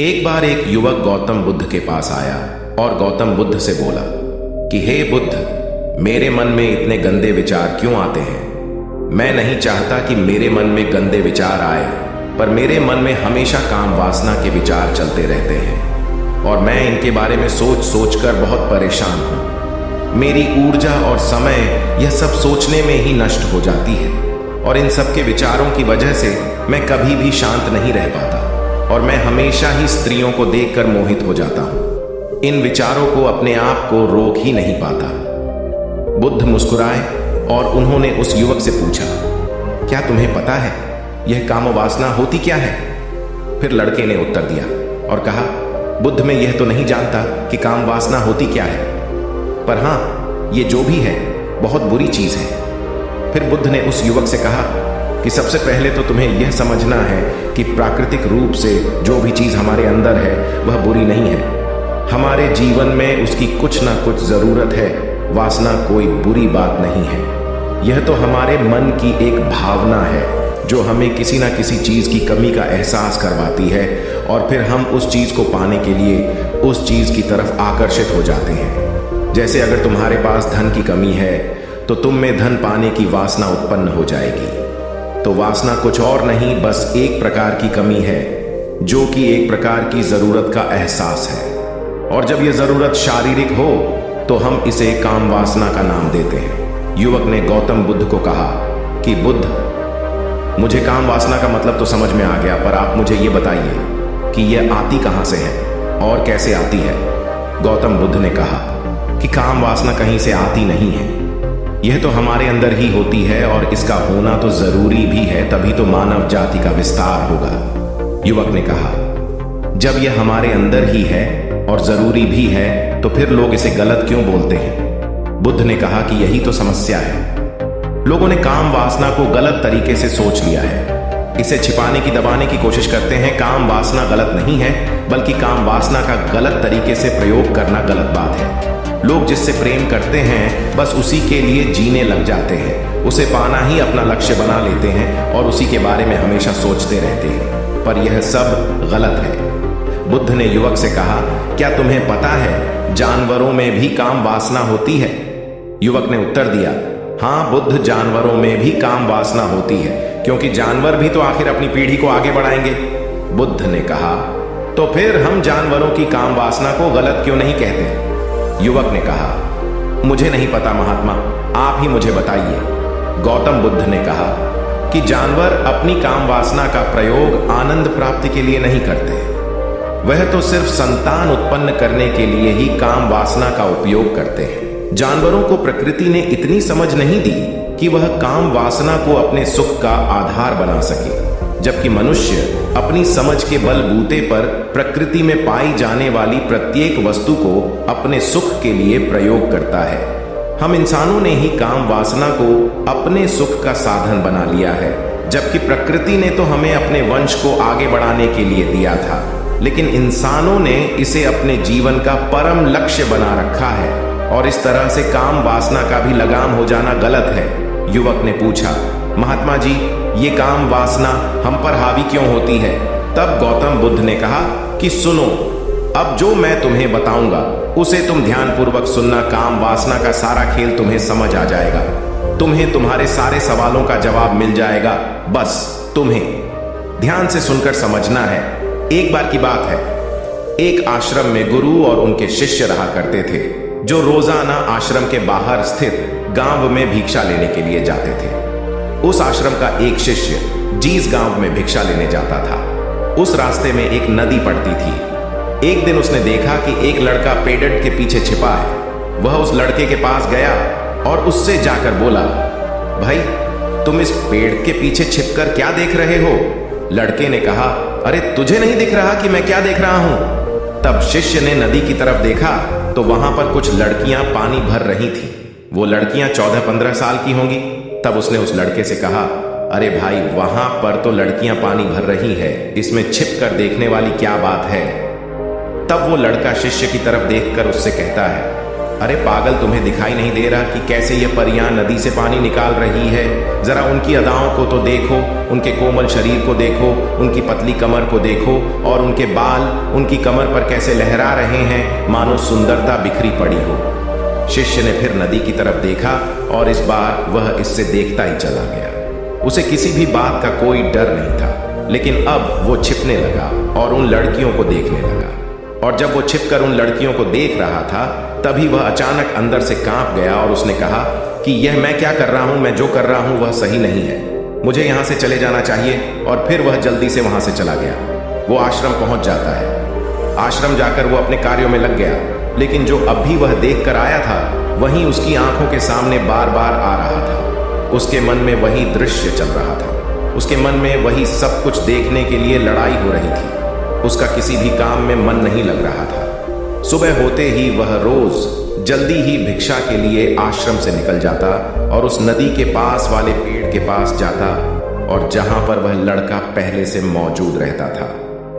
एक बार एक युवक गौतम बुद्ध के पास आया और गौतम बुद्ध से बोला कि हे बुद्ध, मेरे मन में इतने गंदे विचार क्यों आते हैं। मैं नहीं चाहता कि मेरे मन में गंदे विचार आए, पर मेरे मन में हमेशा काम वासना के विचार चलते रहते हैं और मैं इनके बारे में सोच सोच कर बहुत परेशान हूं। मेरी ऊर्जा और समय यह सब सोचने में ही नष्ट हो जाती है और इन सब के विचारों की वजह से मैं कभी भी शांत नहीं रह पाता और मैं हमेशा ही स्त्रियों को देखकर मोहित हो जाता हूं। इन विचारों को अपने आप को रोक ही नहीं पाता। बुद्ध मुस्कुराए और उन्होंने उस युवक से पूछा, क्या तुम्हें पता है यह काम वासना होती क्या है? फिर लड़के ने उत्तर दिया और कहा, बुद्ध, मैं यह तो नहीं जानता कि काम वासना होती क्या है, पर हां, ये जो भी है बहुत बुरी चीज है। फिर बुद्ध ने उस युवक से कहा कि सबसे पहले तो तुम्हें यह समझना है कि प्राकृतिक रूप से जो भी चीज हमारे अंदर है वह बुरी नहीं है। हमारे जीवन में उसकी कुछ ना कुछ जरूरत है। वासना कोई बुरी बात नहीं है। यह तो हमारे मन की एक भावना है जो हमें किसी ना किसी चीज की कमी का एहसास करवाती है और फिर हम उस चीज को पाने के लिए उस चीज की तरफ आकर्षित हो जाते हैं। जैसे अगर तुम्हारे पास धन की कमी है तो तुम में धन पाने की वासना उत्पन्न हो जाएगी। तो वासना कुछ और नहीं, बस एक प्रकार की कमी है जो कि एक प्रकार की जरूरत का एहसास है। और जब यह जरूरत शारीरिक हो तो हम इसे काम वासना का नाम देते हैं। युवक ने गौतम बुद्ध को कहा कि बुद्ध, मुझे काम वासना का मतलब तो समझ में आ गया, पर आप मुझे यह बताइए कि यह आती कहां से है और कैसे आती है। गौतम बुद्ध ने कहा कि काम वासना कहीं से आती नहीं है, यह तो हमारे अंदर ही होती है और इसका होना तो जरूरी भी है, तभी तो मानव जाति का विस्तार होगा। युवक ने कहा, जब यह हमारे अंदर ही है और जरूरी भी है तो फिर लोग इसे गलत क्यों बोलते हैं? बुद्ध ने कहा कि यही तो समस्या है। लोगों ने काम वासना को गलत तरीके से सोच लिया है। इसे छिपाने की, दबाने की कोशिश करते हैं। काम वासना गलत नहीं है, बल्कि काम वासना का गलत तरीके से प्रयोग करना गलत बात है। लोग जिससे प्रेम करते हैं बस उसी के लिए जीने लग जाते हैं, उसे पाना ही अपना लक्ष्य बना लेते हैं और उसी के बारे में हमेशा सोचते रहते हैं, पर यह सब गलत है। बुद्ध ने युवक से कहा, क्या तुम्हें पता है जानवरों में भी काम वासना होती है? युवक ने उत्तर दिया, हाँ बुद्ध, जानवरों में भी काम वासना होती है, क्योंकि जानवर भी तो आखिर अपनी पीढ़ी को आगे बढ़ाएंगे। बुद्ध ने कहा, तो फिर हम जानवरों की काम वासना को गलत क्यों नहीं कहते? युवक ने कहा, मुझे नहीं पता महात्मा, आप ही मुझे बताइए। गौतम बुद्ध ने कहा कि जानवर अपनी काम वासना का प्रयोग आनंद प्राप्ति के लिए नहीं करते, वह तो सिर्फ संतान उत्पन्न करने के लिए ही काम वासना का उपयोग करते हैं। जानवरों को प्रकृति ने इतनी समझ नहीं दी कि वह काम वासना को अपने सुख का आधार बना सके, जबकि मनुष्य अपनी समझ के बलबूते पर प्रकृति में पाई जाने वाली प्रत्येक वस्तु को अपने सुख के लिए प्रयोग करता है। हम इंसानों ने ही काम वासना को अपने सुख का साधन बना लिया है, जबकि प्रकृति ने तो हमें अपने वंश को आगे बढ़ाने के लिए दिया था, लेकिन इंसानों ने इसे अपने जीवन का परम लक्ष्य बना रखा है और इस तरह से काम वासना का भी लगाम हो जाना गलत है। युवक ने पूछा, महात्मा जी, ये काम वासना हम पर हावी क्यों होती है? तब गौतम बुद्ध ने कहा कि सुनो, अब जो मैं तुम्हें बताऊंगा उसे तुम ध्यानपूर्वक सुनना। काम वासना का सारा खेल तुम्हें समझ आ जाएगा, तुम्हें तुम्हारे सारे सवालों का जवाब मिल जाएगा। बस तुम्हें ध्यान से सुनकर समझना है। एक बार की बात है, एक आश्रम में गुरु और उनके शिष्य रहा करते थे, जो रोजाना आश्रम के बाहर स्थित गांव में भिक्षा लेने के लिए जाते थे। उस आश्रम का एक शिष्य जिस गांव में भिक्षा लेने जाता था, उस रास्ते में एक नदी पड़ती थी। एक दिन उसने देखा कि एक लड़का पेड़ के पीछे छिपा है। वह उस लड़के के पास गया और उससे जाकर बोला, भाई, तुम इस पेड़ के पीछे छिपकर क्या देख रहे हो? लड़के ने कहा, अरे तुझे नहीं दिख रहा कि मैं क्या देख रहा हूं? तब शिष्य ने नदी की तरफ देखा तो वहां पर कुछ लड़कियां पानी भर रही थी। वो लड़कियां 14-15 साल की होंगी। तब उसने उस लड़के से कहा, अरे भाई, वहां पर तो लड़कियां पानी भर रही है, इसमें छिप कर देखने वाली क्या बात है? तब वो लड़का शिष्य की तरफ देखकर उससे कहता है, अरे पागल, तुम्हें दिखाई नहीं दे रहा कि कैसे ये परियां नदी से पानी निकाल रही है? जरा उनकी अदाओं को तो देखो, उनके कोमल शरीर को देखो, उनकी पतली कमर को देखो, और उनके बाल उनकी कमर पर कैसे लहरा रहे हैं, मानो सुंदरता बिखरी पड़ी हो। शिष्य ने फिर नदी की तरफ देखा और इस बार वह इससे देखता ही चला गया। उसे किसी भी बात का कोई डर नहीं था, लेकिन अब वो छिपने लगा और उन लड़कियों को देखने लगा। और जब वो छिपकर उन लड़कियों को देख रहा था, तभी वह अचानक अंदर से कांप गया और उसने कहा कि यह मैं क्या कर रहा हूं? मैं जो कर रहा हूं वह सही नहीं है, मुझे यहां से चले जाना चाहिए। और फिर वह जल्दी से वहां से चला गया। वो आश्रम पहुंच जाता है। आश्रम जाकर वो अपने कार्यों में लग गया, लेकिन जो अब भी वह देख कर आया था वही उसकी आंखों के सामने बार बार आ रहा था। उसके मन में वही दृश्य चल रहा था। उसके मन में वही सब कुछ देखने के लिए लड़ाई हो रही थी। उसका किसी भी काम में मन नहीं लग रहा था। सुबह होते ही वह रोज जल्दी ही भिक्षा के लिए आश्रम से निकल जाता और उस नदी के पास वाले पेड़ के पास जाता, और जहां पर वह लड़का पहले से मौजूद रहता था,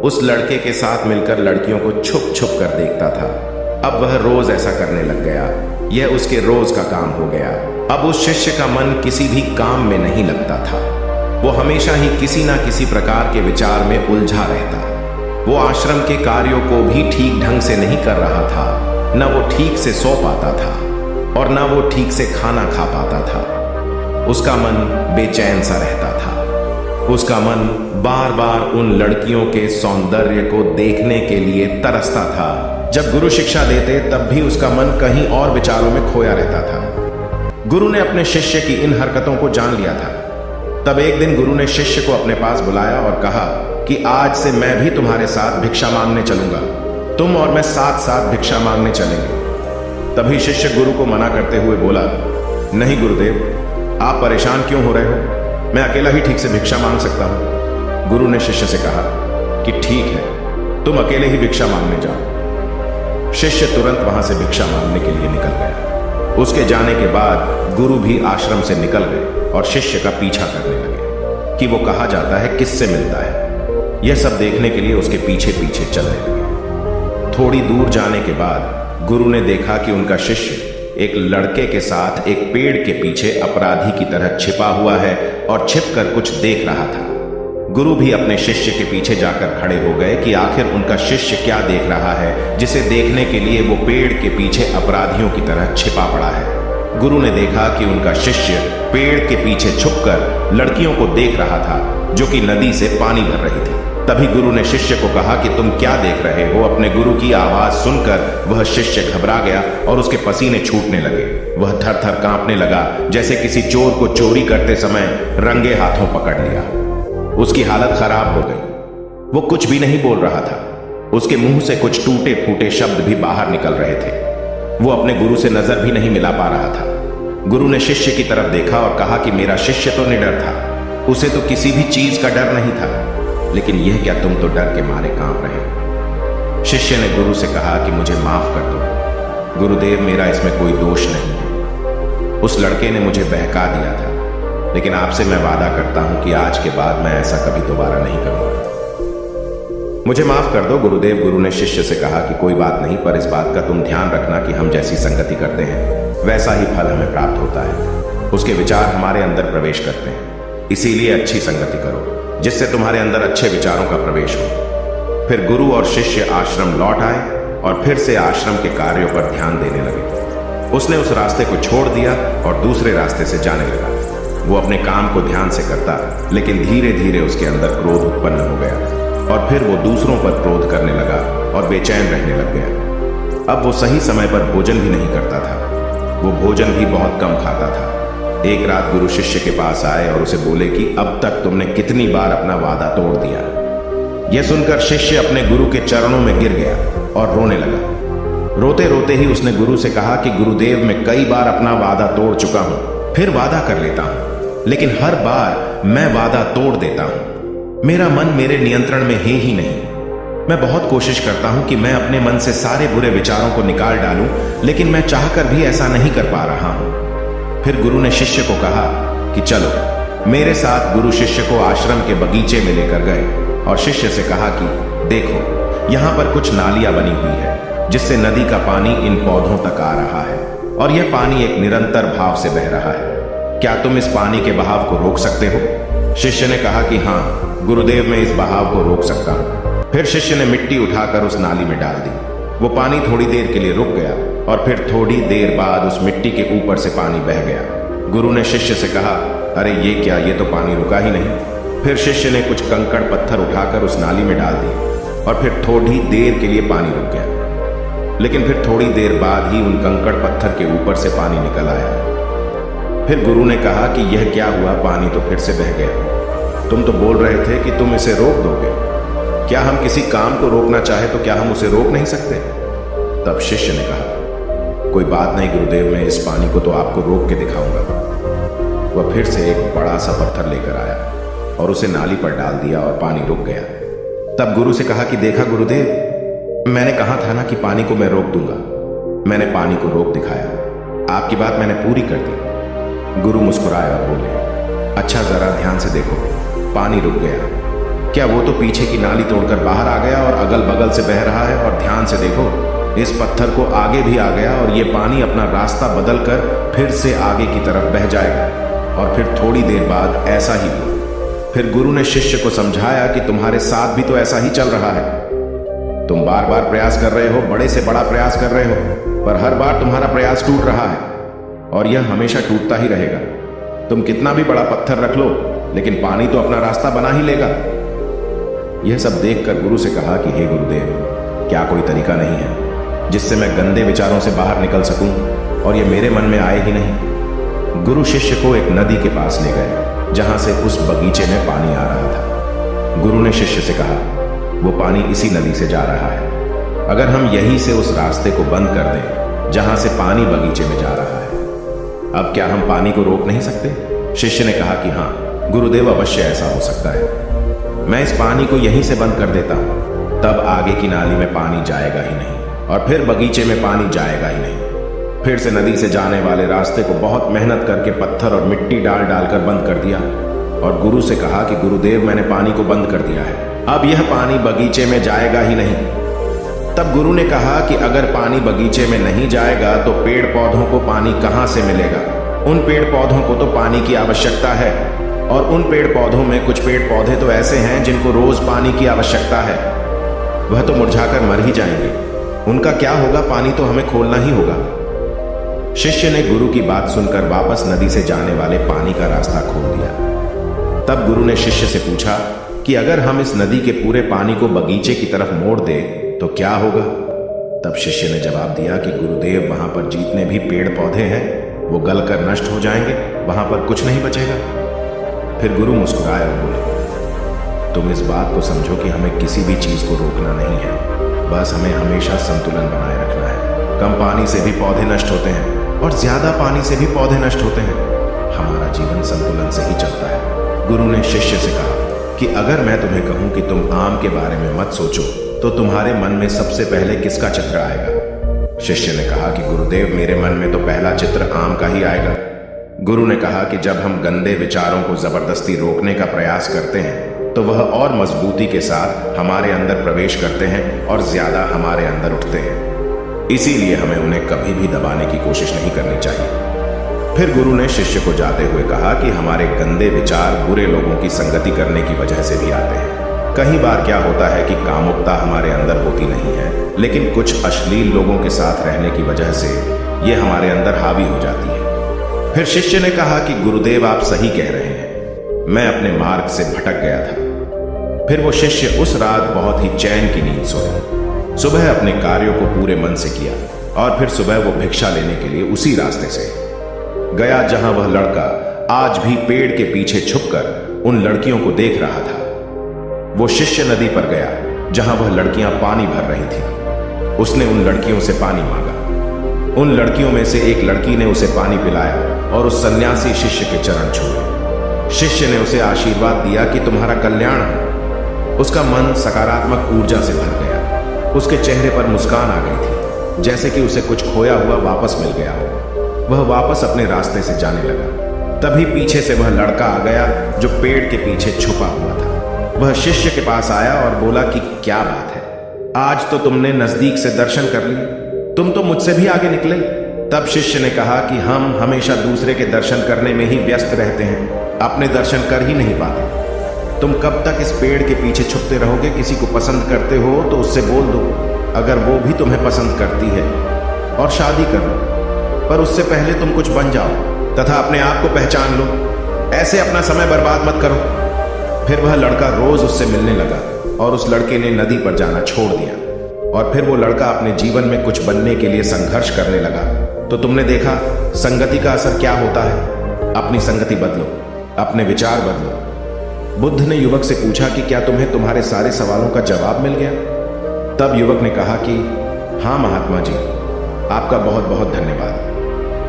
उस लड़के के साथ मिलकर लड़कियों को छुप छुप कर देखता था। अब वह रोज ऐसा करने लग गया। यह उसके रोज का काम हो गया। अब उस शिष्य का मन किसी भी काम में नहीं लगता था। वो हमेशा ही किसी ना किसी प्रकार के विचार में उलझा रहता। वो आश्रम के कार्यों को भी ठीक ढंग से नहीं कर रहा था। न वो ठीक से सो पाता था और न वो ठीक से खाना खा पाता था। उसका मन बेचैन सा रहता था। उसका मन बार बार उन लड़कियों के सौंदर्य को देखने के लिए तरसता था। जब गुरु शिक्षा देते तब भी उसका मन कहीं और विचारों में खोया रहता था। गुरु ने अपने शिष्य की इन हरकतों को जान लिया था। तब एक दिन गुरु ने शिष्य को अपने पास बुलाया और कहा कि आज से मैं भी तुम्हारे साथ भिक्षा मांगने चलूंगा। तुम और मैं साथ साथ भिक्षा मांगने चलेंगे। तभी शिष्य गुरु को मना करते हुए बोला, नहीं गुरुदेव, आप परेशान क्यों हो रहे हो? मैं अकेला ही ठीक से भिक्षा मांग सकता हूं। गुरु ने शिष्य से कहा कि ठीक है, तुम अकेले ही भिक्षा मांगने जाओ। शिष्य तुरंत वहां से भिक्षा मांगने के लिए निकल गया। उसके जाने के बाद गुरु भी आश्रम से निकल गए और शिष्य का पीछा करने लगे कि वो कहा जाता है, किससे मिलता है। यह सब देखने के लिए उसके पीछे पीछे चलने लगे। थोड़ी दूर जाने के बाद गुरु ने देखा कि उनका शिष्य एक लड़के के साथ एक पेड़ के पीछे अपराधी की तरह छिपा हुआ है और छिपकर कुछ देख रहा था। गुरु भी अपने शिष्य के पीछे जाकर खड़े हो गए कि आखिर उनका शिष्य क्या देख रहा है, जिसे देखने के लिए वो पेड़ के पीछे अपराधियों की तरह छिपा पड़ा है। गुरु ने देखा कि उनका शिष्य पेड़ के पीछे छुपकर लड़कियों को देख रहा था जो कि नदी से पानी भर रही थी। तभी गुरु ने शिष्य को कहा कि तुम क्या देख रहे हो? अपने गुरु की आवाज सुनकर वह शिष्य घबरा गया और उसके पसीने छूटने लगे। वह थर थर कांपने लगा, जैसे किसी चोर को चोरी करते समय रंगे हाथों पकड़ लिया। उसकी हालत खराब हो गई। वो कुछ भी नहीं बोल रहा था। उसके मुंह से कुछ टूटे फूटे शब्द भी बाहर निकल रहे थे। वो अपने गुरु से नजर भी नहीं मिला पा रहा था। गुरु ने शिष्य की तरफ देखा और कहा कि मेरा शिष्य तो निडर था, उसे तो किसी भी चीज का डर नहीं था, लेकिन यह क्या, तुम तो डर के मारे कांप रहे हो। शिष्य ने गुरु से कहा कि मुझे माफ कर दो गुरुदेव, मेरा इसमें कोई दोष नहीं है। उस लड़के ने मुझे बहका दिया था, लेकिन आपसे मैं वादा करता हूं कि आज के बाद मैं ऐसा कभी दोबारा नहीं करूंगा। मुझे माफ कर दो गुरुदेव। गुरु ने शिष्य से कहा कि कोई बात नहीं, पर इस बात का तुम ध्यान रखना कि हम जैसी संगति करते हैं वैसा ही फल हमें प्राप्त होता है। उसके विचार हमारे अंदर प्रवेश करते हैं, इसीलिए अच्छी संगति करो जिससे तुम्हारे अंदर अच्छे विचारों का प्रवेश हो। फिर गुरु और शिष्य आश्रम लौट आए और फिर से आश्रम के कार्यों पर ध्यान देने लगे। उसने उस रास्ते को छोड़ दिया और दूसरे रास्ते से जाने लगा। वो अपने काम को ध्यान से करता, लेकिन धीरे धीरे उसके अंदर क्रोध उत्पन्न हो गया और फिर वो दूसरों पर क्रोध करने लगा और बेचैन रहने लग गया। अब वो सही समय पर भोजन भी नहीं करता था। वो भोजन भी बहुत कम खाता था। एक रात गुरु शिष्य के पास आए और उसे बोले कि अब तक तुमने कितनी बार अपना वादा तोड़ दिया। यह सुनकर शिष्य अपने गुरु के चरणों में गिर गया और रोने लगा। रोते रोते ही उसने गुरु से कहा कि गुरुदेव, मैं कई बार अपना वादा तोड़ चुका हूं, फिर वादा कर लेता हूं, लेकिन हर बार मैं वादा तोड़ देता हूं। मेरा मन मेरे नियंत्रण में है ही नहीं। मैं बहुत कोशिश करता हूं कि मैं अपने मन से सारे बुरे विचारों को निकाल डालूं, लेकिन मैं चाहकर भी ऐसा नहीं कर पा रहा हूं। फिर गुरु ने शिष्य को कहा कि चलो मेरे साथ। गुरु शिष्य को आश्रम के बगीचे में लेकर गए और शिष्य से कहा कि देखो, यहां पर कुछ नालियां बनी हुई है जिससे नदी का पानी इन पौधों तक आ रहा है और यह पानी एक निरंतर भाव से बह रहा है। क्या तुम इस पानी के बहाव को रोक सकते हो? शिष्य ने कहा कि हाँ गुरुदेव, मैं इस बहाव को रोक सकता हूँ। फिर शिष्य ने मिट्टी उठाकर उस नाली में डाल दी। वो पानी थोड़ी देर के लिए रुक गया और फिर थोड़ी देर बाद उस मिट्टी के ऊपर से पानी बह गया। गुरु ने शिष्य से कहा, अरे ये क्या, ये तो पानी रुका ही नहीं। फिर शिष्य ने कुछ कंकड़ पत्थर उठाकर उस नाली में डाल दिए और फिर थोड़ी देर के लिए पानी रुक गया। लेकिन फिर थोड़ी देर बाद ही उन कंकड़ पत्थर के ऊपर से पानी निकल आया। फिर गुरु ने कहा कि यह क्या हुआ, पानी तो फिर से बह गया। तुम तो बोल रहे थे कि तुम इसे रोक दोगे। क्या हम किसी काम को रोकना चाहे तो क्या हम उसे रोक नहीं सकते? तब शिष्य ने कहा, कोई बात नहीं गुरुदेव, मैं इस पानी को तो आपको रोक के दिखाऊंगा। वह फिर से एक बड़ा सा पत्थर लेकर आया और उसे नाली पर डाल दिया और पानी रुक गया। तब गुरु से कहा कि देखा गुरुदेव, मैंने कहा था ना कि पानी को मैं रोक दूंगा। मैंने पानी को रोक दिखाया, आपकी बात मैंने पूरी कर दी। गुरु मुस्कुराए और बोले, अच्छा जरा ध्यान से देखो, पानी रुक गया। क्या वो तो पीछे की नाली तोड़कर बाहर आ गया और अगल बगल से बह रहा है? और ध्यान से देखो, इस पत्थर को आगे भी आ गया और ये पानी अपना रास्ता बदल कर फिर से आगे की तरफ बह जाएगा। और फिर थोड़ी देर बाद ऐसा ही हुआ। फिर गुरु ने शिष्य को समझाया कि तुम्हारे साथ भी तो ऐसा ही चल रहा है। तुम बार बार प्रयास कर रहे हो, बड़े से बड़ा प्रयास कर रहे हो, पर हर बार तुम्हारा प्रयास टूट रहा है और यह हमेशा टूटता ही रहेगा। तुम कितना भी बड़ा पत्थर रख लो, लेकिन पानी तो अपना रास्ता बना ही लेगा। यह सब देखकर गुरु से कहा कि हे गुरुदेव, क्या कोई तरीका नहीं है जिससे मैं गंदे विचारों से बाहर निकल सकूं और यह मेरे मन में आए ही नहीं? गुरु शिष्य को एक नदी के पास ले गए जहां से उस बगीचे में पानी आ रहा था। गुरु ने शिष्य से कहा, वो पानी इसी नदी से जा रहा है। अगर हम यहीं से उस रास्ते को बंद कर दें जहां से पानी बगीचे में जा रहा है, अब क्या हम पानी को रोक नहीं सकते? शिष्य ने कहा कि हाँ गुरुदेव, अवश्य ऐसा हो सकता है। मैं इस पानी को यहीं से बंद कर देता हूं, तब आगे की नाली में पानी जाएगा ही नहीं और फिर बगीचे में पानी जाएगा ही नहीं। फिर से नदी से जाने वाले रास्ते को बहुत मेहनत करके पत्थर और मिट्टी डाल डालकर बंद कर दिया और गुरु से कहा कि गुरुदेव, मैंने पानी को बंद कर दिया है, अब यह पानी बगीचे में जाएगा ही नहीं। तब गुरु ने कहा कि अगर पानी बगीचे में नहीं जाएगा तो पेड़ पौधों को पानी कहां से मिलेगा? उन पेड़ पौधों को तो पानी की आवश्यकता है और उन पेड़ पौधों में कुछ पेड़ पौधे तो ऐसे हैं जिनको रोज पानी की आवश्यकता है। वह तो मुरझाकर मर ही जाएंगे, उनका क्या होगा? पानी तो हमें खोलना ही होगा। शिष्य ने गुरु की बात सुनकर वापस नदी से जाने वाले पानी का रास्ता खोल दिया। तब गुरु ने शिष्य से पूछा कि अगर हम इस नदी के पूरे पानी को बगीचे की तरफ मोड़ दें तो क्या होगा? तब शिष्य ने जवाब दिया कि गुरुदेव, वहां पर जितने भी पेड़ पौधे हैं वो गलकर नष्ट हो जाएंगे, वहां पर कुछ नहीं बचेगा। फिर गुरु मुस्कुराए और बोले, तुम इस बात को समझो कि हमें किसी भी चीज को रोकना नहीं है, बस हमें हमेशा संतुलन बनाए रखना है। कम पानी से भी पौधे नष्ट होते हैं और ज्यादा पानी से भी पौधे नष्ट होते हैं। हमारा जीवन संतुलन से ही चलता है। गुरु ने शिष्य से कहा कि अगर मैं तुम्हें कहूं कि तुम आम के बारे में मत सोचो तो तुम्हारे मन में सबसे पहले किसका चित्र आएगा? शिष्य ने कहा कि गुरुदेव, मेरे मन में तो पहला चित्र आम का ही आएगा। गुरु ने कहा कि जब हम गंदे विचारों को जबरदस्ती रोकने का प्रयास करते हैं तो वह और मजबूती के साथ हमारे अंदर प्रवेश करते हैं और ज्यादा हमारे अंदर उठते हैं। इसीलिए हमें उन्हें कभी भी दबाने की कोशिश नहीं करनी चाहिए। फिर गुरु ने शिष्य को जाते हुए कहा कि हमारे गंदे विचार बुरे लोगों की संगति करने की वजह से भी आते हैं। कई बार क्या होता है कि कामुकता हमारे अंदर होती नहीं है, लेकिन कुछ अश्लील लोगों के साथ रहने की वजह से यह हमारे अंदर हावी हो जाती है। फिर शिष्य ने कहा कि गुरुदेव, आप सही कह रहे हैं, मैं अपने मार्ग से भटक गया था। फिर वो शिष्य उस रात बहुत ही चैन की नींद सोया। सुबह अपने कार्यों को पूरे मन से किया और फिर सुबह वो भिक्षा लेने के लिए उसी रास्ते से गया जहां वह लड़का आज भी पेड़ के पीछे छुपकर उन लड़कियों को देख रहा था। वो शिष्य नदी पर गया जहां वह लड़कियां पानी भर रही थीं। उसने उन लड़कियों से पानी मांगा। उन लड़कियों में से एक लड़की ने उसे पानी पिलाया और उस सन्यासी शिष्य के चरण छुए। शिष्य ने उसे आशीर्वाद दिया कि तुम्हारा कल्याण हो। उसका मन सकारात्मक ऊर्जा से भर गया। उसके चेहरे पर मुस्कान आ गई थी, जैसे कि उसे कुछ खोया हुआ वापस मिल गया हो। वह वापस अपने रास्ते से जाने लगा। तभी पीछे से वह लड़का आ गया जो पेड़ के पीछे छुपा हुआ था। वह शिष्य के पास आया और बोला कि क्या बात है, आज तो तुमने नजदीक से दर्शन कर लिए, तुम तो मुझसे भी आगे निकले। तब शिष्य ने कहा कि हम हमेशा दूसरे के दर्शन करने में ही व्यस्त रहते हैं, अपने दर्शन कर ही नहीं पाते। तुम कब तक इस पेड़ के पीछे छुपते रहोगे? किसी को पसंद करते हो तो उससे बोल दो, अगर वो भी तुम्हें पसंद करती है, और शादी कर लो। पर उससे पहले तुम कुछ बन जाओ तथा अपने आप को पहचान लो। ऐसे अपना समय बर्बाद मत करो। फिर वह लड़का रोज उससे मिलने लगा और उस लड़के ने नदी पर जाना छोड़ दिया। और फिर वो लड़का अपने जीवन में कुछ बनने के लिए संघर्ष करने लगा। तो तुमने देखा संगति का असर क्या होता है। अपनी संगति बदलो, अपने विचार बदलो। बुद्ध ने युवक से पूछा कि क्या तुम्हें तुम्हारे सारे सवालों का जवाब मिल गया? तब युवक ने कहा कि हाँ महात्मा जी, आपका बहुत बहुत धन्यवाद।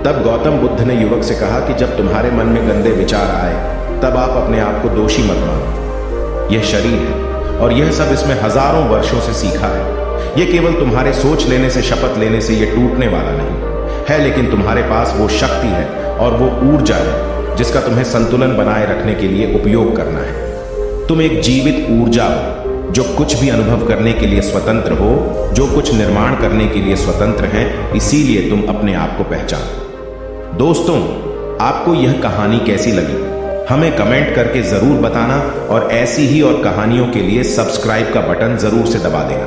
तब गौतम बुद्ध ने युवक से कहा कि जब तुम्हारे मन में गंदे विचार आए तब आप अपने आप को दोषी मत मानो। यह शरीर है और यह सब इसमें हजारों वर्षों से सीखा है। यह केवल तुम्हारे सोच लेने से, शपथ लेने से यह टूटने वाला नहीं है, लेकिन तुम्हारे पास वो शक्ति है और वो ऊर्जा है जिसका तुम्हें संतुलन बनाए रखने के लिए उपयोग करना है। तुम एक जीवित ऊर्जा हो जो कुछ भी अनुभव करने के लिए स्वतंत्र हो, जो कुछ निर्माण करने के लिए स्वतंत्र हैं। इसीलिए तुम अपने आप को पहचानो। दोस्तों, आपको यह कहानी कैसी लगी हमें कमेंट करके जरूर बताना, और ऐसी ही और कहानियों के लिए सब्सक्राइब का बटन जरूर से दबा देना।